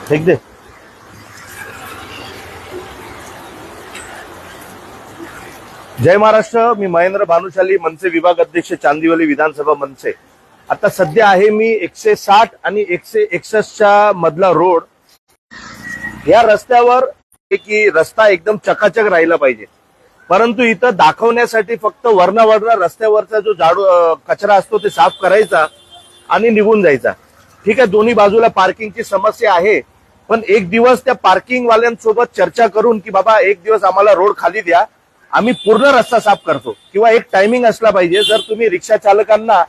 Fake दे. जय महाराष्ट्र. मी महेंद्र भानुशाली, मनसे विभाग अध्यक्ष, चांदिवली विधानसभा मनसे. आता सध्या आहे मी 160 आणि 161च्या मधला रोड. या रस्त्यावर की रस्ता एकदम चकाचक राहिला पाहिजे, परंतु इथं दाखवण्यासाठी फक्त वरणावरना रस्त्यावरचा जो झाडू कचरा असतो ते साफ करायचा आणि निघून जायचा. ठीक आहे, दोन्ही बाजूला पार्किंगची समस्या आहे, पण एक दिवस त्या पार्किंग वाल्यांसोबत चर्चा करून की बाबा एक दिवस आम्हाला रोड खाली द्या, आम्ही पूर्ण रस्ता साफ करतो. किंवा एक टायमिंग असला पाहिजे. जर तुम्ही रिक्षा चालकांना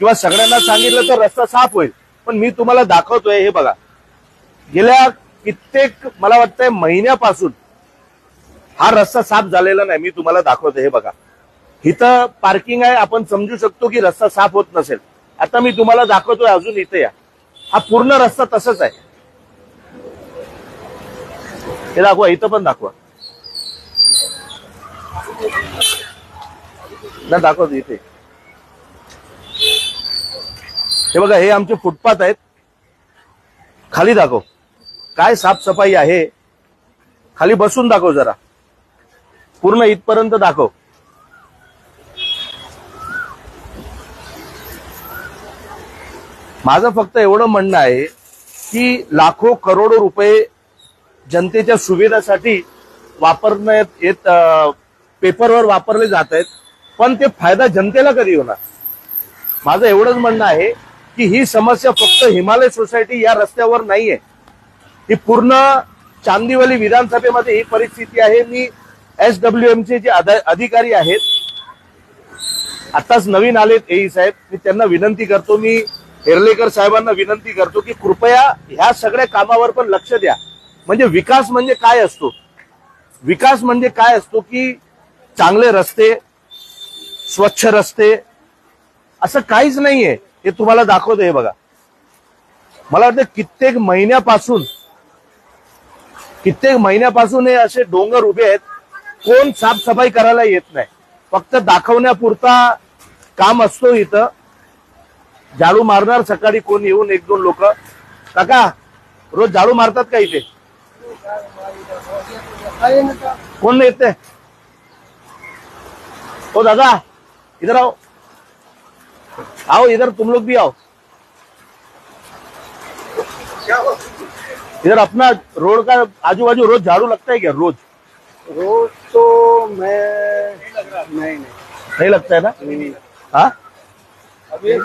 किंवा सगळ्यांना सांगितलं तर रस्ता साफ होईल. पण मी तुम्हाला दाखवतोय, हे बघा, गेल्या कित्येक मला वाटतंय महिन्यापासून हा रस्ता साफ झालेला नाही. मी तुम्हाला दाखवतोय, हे बघा, इथं पार्किंग आहे. आपण समजू शकतो की रस्ता साफ होत नसेल. आता मी तुम्हाला दाखवतोय, अजून इथे या. हा पूर्ण रस्ता तसंच आहे. हे दाखवा, इथं पण दाखवा ना, दाखवतो इथे. हे बघा, हे आमचे फुटपाथ आहेत. खाली दाखव काय साफसफाई आहे. खाली बसून दाखव जरा, पूर्ण इथपर्यंत दाखव. माझं फक्त एवढं म्हणणं आहे की लाखो करोडो रुपये जनतेच्या सुविधासाठी वापरण्यात येत, पेपरवर वापरले जात आहेत, पण ते फायदा जनतेला कधी होणार. माझं एवढंच म्हणणं आहे की ही समस्या फक्त हिमालय सोसायटी या रस्त्यावर नाहीये, ही पूर्ण चांदिवली विधानसभेमध्ये ही परिस्थिती आहे. मी SWM चे जे अधिकारी आहेत, आताच नवीन आलेत AE साहेब, मी त्यांना विनंती करतो, मी हेर्लेकर साहेबांना विनंती करतो की कृपया ह्या सगळ्या कामावर पण लक्ष द्या. म्हणजे विकास म्हणजे काय असतो, विकास म्हणजे काय असतो की चांगले रस्ते, स्वच्छ रस्ते, असं काहीच नाहीये. हे तुम्हाला दाखवतो, हे बघा. मला वाटतं कित्येक महिन्यापासून हे असे डोंगर उभे आहेत. कोण साफसफाई करायला येत नाही, फक्त दाखवण्यापुरता काम असतो. इथं झाडू मारणार सकाळी कोण येऊन, 1-2 लोक. काका, रोज झाडू मारतात का इथे? कोण नाही येते? ओ दादा, इधर आओ, आओ इधर, तुम लोग भी आओ इधर. अपना रोड का आजू बाजू रोज झाड़ू लगता है क्या? रोज रोज तो मैं नहीं लगता है ना? हाँ, अभी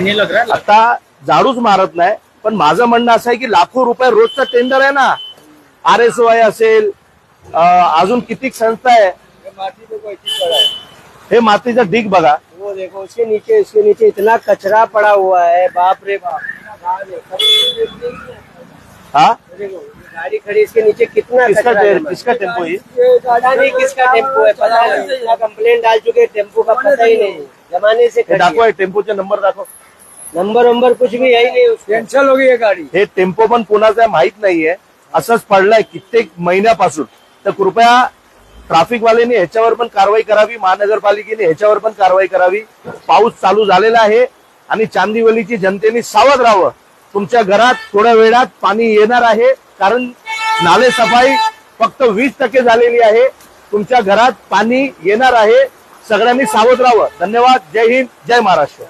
नहीं लग रहा है. आता झाडूच मारत नाही. पण माझं म्हणणं असं आहे की लाखो रुपये रोजचा टेंडर आहे ना. RSOI असेल, अजून किती संस्था आहे. माटी देखो ऐसी पड़ा है. हे मातीचा ढीग बघा. वो देखो, इसके नीचे इतना कचरा पड़ा हुआ है, बाप रे बाप. हाँ, देखो गाड़ी खड़ी, इसके नीचे कितना किसका कचरा है. किसका टेम्पो है? पता नहीं किसका टेम्पो है, पता नहीं. कंप्लेंट डाल चुके, टेम्पो का पता ही नहीं. जमाने से हे दाखवा, टेम्पोचे नंबर दाखव. नंबर कुछ भी है ही नहीं. कैंसल हो गई है गाड़ी. हे टेम्पो पण कोणाचा आहे माहित नाहीये, असंच पडलंय कित्येक महिन्यापासून. तर कृपया ट्रॅफिकवाल्यांनी ह्याच्यावर पण कारवाई करावी, महानगरपालिकेने ह्याच्यावर पण कारवाई करावी. पाऊस चालू झालेला आहे आणि चांदिवलीची जनतेने सावध राहावं. तुमच्या घरात थोड्या वेळात पाणी येणार आहे, कारण नाले सफाई फक्त 20% झालेली आहे. तुमच्या घरात पाणी येणार आहे. सगळ्यांनी सावध राहावं. धन्यवाद. जय हिंद, जय महाराष्ट्र.